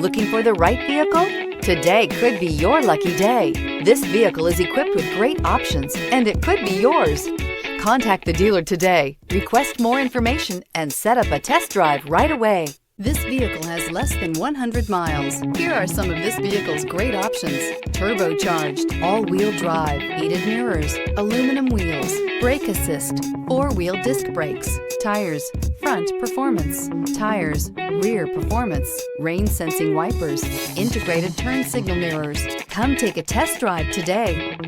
Looking for the right vehicle? Today could be your lucky day. This vehicle is equipped with great options and it could be yours. Contact the dealer today, request more information, and set up a test drive right away. This vehicle has less than 100 miles. Here are some of this vehicle's great options: turbocharged, all-wheel drive, heated mirrors, aluminum wheels, brake assist, four-wheel disc brakes, tires, front performance, tires, rear performance, rain sensing wipers, integrated turn signal mirrors. Come take a test drive today.